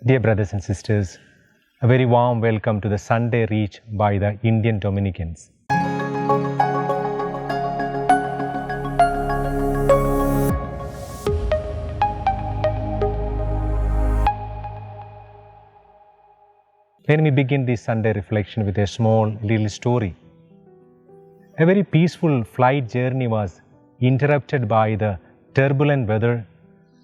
Dear brothers and sisters, a very warm welcome to the Sunday Reach by the Indian Dominicans. Let me begin this Sunday reflection with a small little story. A very peaceful flight journey was interrupted by the turbulent weather,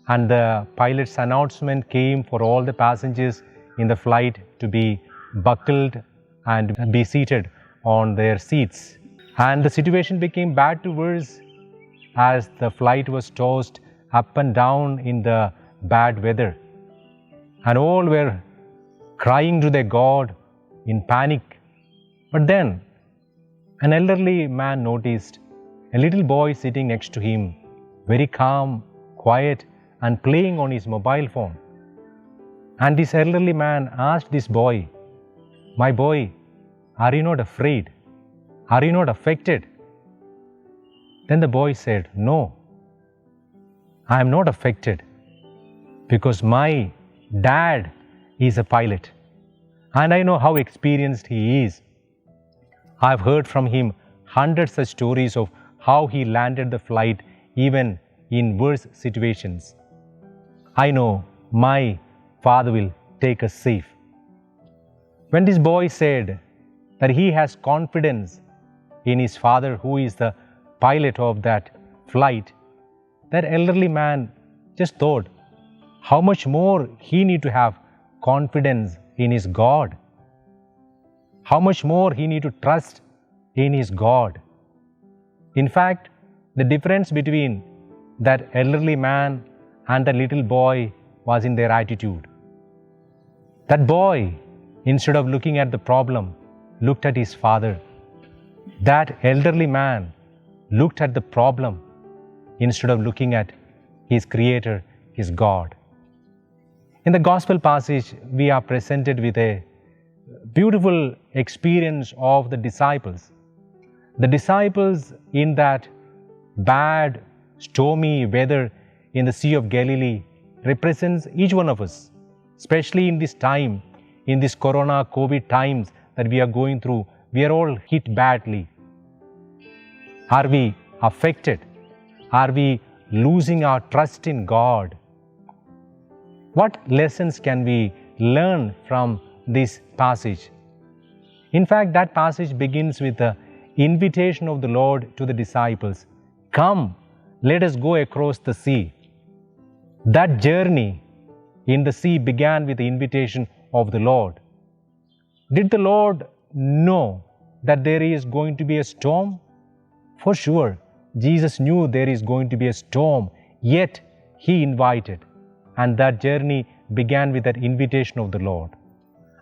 and the pilot's announcement came for all the passengers in the flight to be buckled and be seated on their seats. And the situation became bad to worse as the flight was tossed up and down in the bad weather. And all were crying to their God in panic. But then an elderly man noticed a little boy sitting next to him, very calm, quiet, and playing on his mobile phone. And this elderly man asked this boy, "My boy, are you not afraid? Are you not affected?" Then the boy said, "No, I am not affected because my dad is a pilot and I know how experienced he is. I've heard from him hundreds such stories of how he landed the flight even in worse situations. I know my father will take us safe." When this boy said that he has confidence in his father, who is the pilot of that flight, that elderly man just thought how much more he need to have confidence in his God, how much more he need to trust in his God. In fact, the difference between that elderly man and the little boy was in their attitude. That boy, instead of looking at the problem, looked at his father. That elderly man looked at the problem instead of looking at his Creator, his God. In the Gospel passage, we are presented with a beautiful experience of the disciples. The disciples in that bad, stormy weather in the Sea of Galilee represents each one of us, especially in this time, in this Corona, COVID times that we are going through. We are all hit badly. Are we affected? Are we losing our trust in God? What lessons can we learn from this passage? In fact, that passage begins with the invitation of the Lord to the disciples. Come, let us go across the sea. That journey in the sea began with the invitation of the Lord. Did the Lord know that there is going to be a storm? For sure, Jesus knew there is going to be a storm, yet He invited. And that journey began with that invitation of the Lord.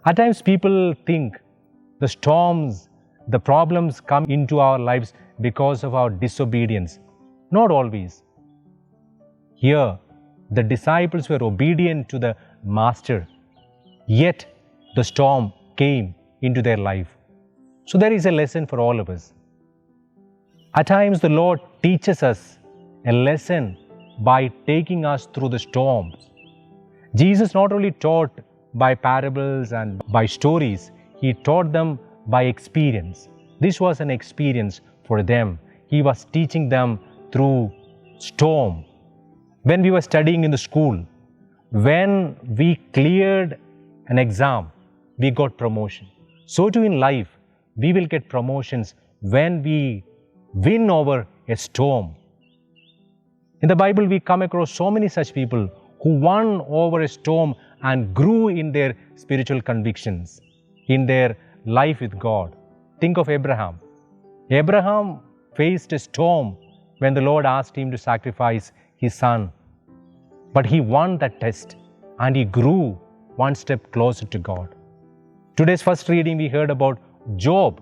At times people think the storms, the problems come into our lives because of our disobedience. Not always. Here, the disciples were obedient to the Master, yet the storm came into their life. So there is a lesson for all of us. At times the Lord teaches us a lesson by taking us through the storms. Jesus not only taught by parables and by stories, He taught them by experience. This was an experience for them. He was teaching them through storm. When we were studying in the school, when we cleared an exam, we got promotion. So too in life, we will get promotions when we win over a storm. In the Bible, we come across so many such people who won over a storm and grew in their spiritual convictions, in their life with God. Think of Abraham. Abraham faced a storm when the Lord asked him to sacrifice his son. But he won that test and he grew one step closer to God. Today's first reading, we heard about Job.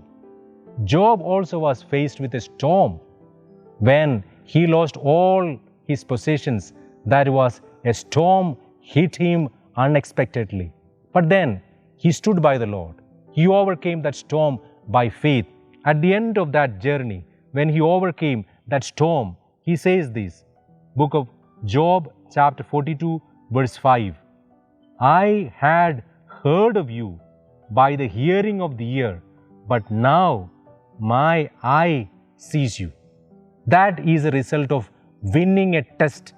Job also was faced with a storm when he lost all his possessions. That was a storm hit him unexpectedly. But then he stood by the Lord. He overcame that storm by faith. At the end of that journey, when he overcame that storm, he says this, Book of Job, chapter 42, verse 5. I had heard of you by the hearing of the ear, but now my eye sees you. That is a result of winning a test.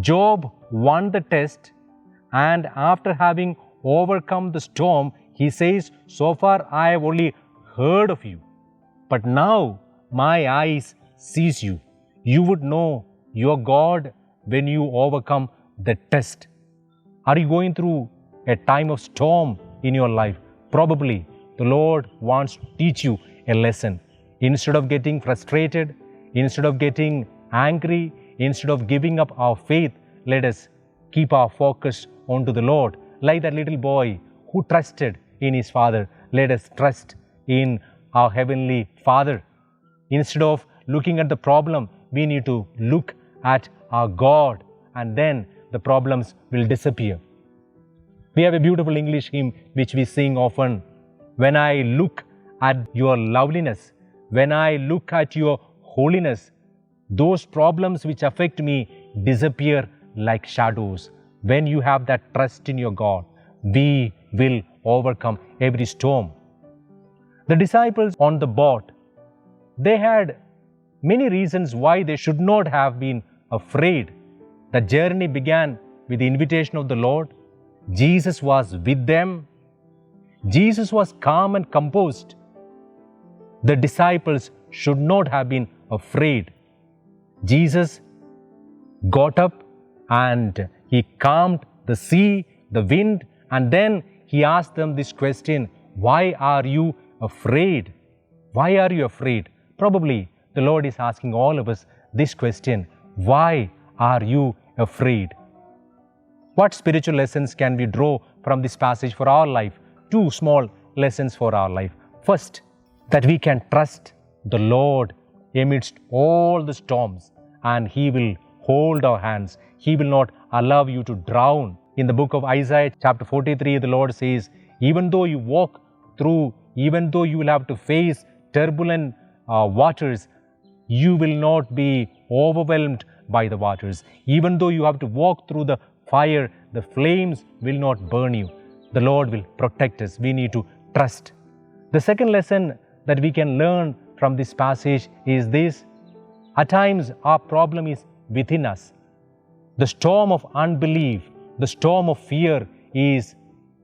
Job won the test, and after having overcome the storm, he says, so far I have only heard of you, but now my eyes sees you. You would know your God when you overcome the test. Are you going through a time of storm in your life? Probably the Lord wants to teach you a lesson. Instead of getting frustrated, instead of getting angry, instead of giving up our faith, let us keep our focus onto the Lord. Like that little boy who trusted in his father, let us trust in our Heavenly Father. Instead of looking at the problem, we need to look at our God, and then the problems will disappear. We have a beautiful English hymn which we sing often. When I look at your loveliness, when I look at your holiness, those problems which affect me disappear like shadows. When you have that trust in your God, we will overcome every storm. The disciples on the boat, they had many reasons why they should not have been afraid. The journey began with the invitation of the Lord. Jesus was with them. Jesus was calm and composed. The disciples should not have been afraid. Jesus got up and he calmed the sea, the wind, and then he asked them this question, why are you afraid? Why are you afraid? Probably the Lord is asking all of us this question, why are you afraid? What spiritual lessons can we draw from this passage for our life? Two small lessons for our life. First, that we can trust the Lord amidst all the storms, and He will hold our hands. He will not allow you to drown. In the book of Isaiah chapter 43, the Lord says, even though you walk through, even though you will have to face turbulent waters, you will not be overwhelmed by the waters. Even though you have to walk through the fire, the flames will not burn you. The Lord will protect us. We need to trust. The second lesson that we can learn from this passage is this. At times, our problem is within us. The storm of unbelief, the storm of fear is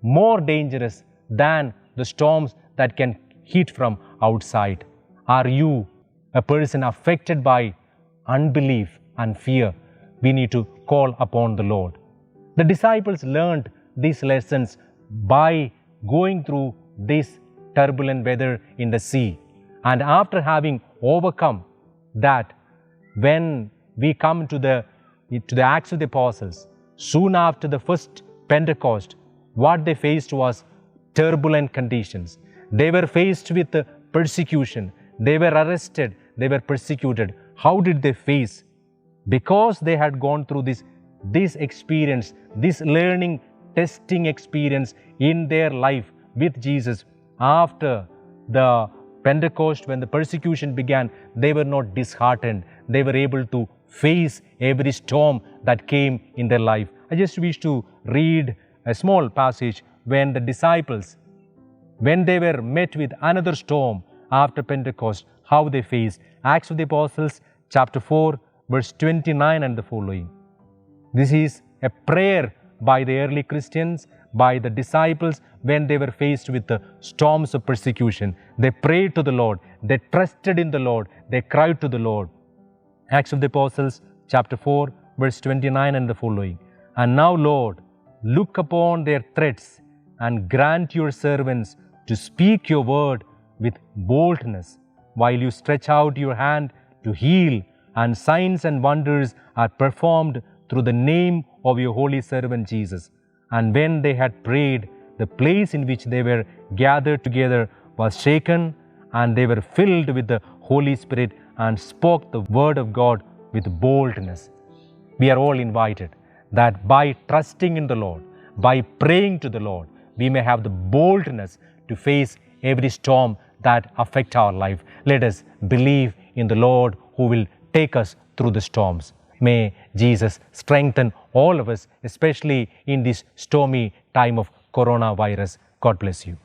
more dangerous than the storms that can hit from outside. Are you a person affected by unbelief and fear? We need to call upon the Lord. The disciples learned these lessons by going through this turbulent weather in the sea. And after having overcome that, when we come to the Acts of the Apostles, soon after the first Pentecost, what they faced was turbulent conditions. They were faced with persecution. They were arrested. They were persecuted. How did they face? Because they had gone through this experience, this learning, testing experience in their life with Jesus. After the Pentecost, when the persecution began, they were not disheartened. They were able to face every storm that came in their life. I just wish to read a small passage when the disciples, when they were met with another storm after Pentecost, how they faced. Acts of the Apostles, chapter 4, verse 29 and the following. This is a prayer by the early Christians, by the disciples, when they were faced with the storms of persecution. They prayed to the Lord. They trusted in the Lord. They cried to the Lord. Acts of the Apostles, chapter 4, verse 29 and the following. And now, Lord, look upon their threats and grant your servants to speak your word with boldness, while you stretch out your hand to heal, and signs and wonders are performed through the name of your holy servant Jesus. And when they had prayed, the place in which they were gathered together was shaken, and they were filled with the Holy Spirit and spoke the word of God with boldness. We are all invited that by trusting in the Lord, by praying to the Lord, we may have the boldness to face every storm that affects our life. Let us believe in the Lord who will take us through the storms. May Jesus strengthen all of us, especially in these stormy time of coronavirus. God bless you.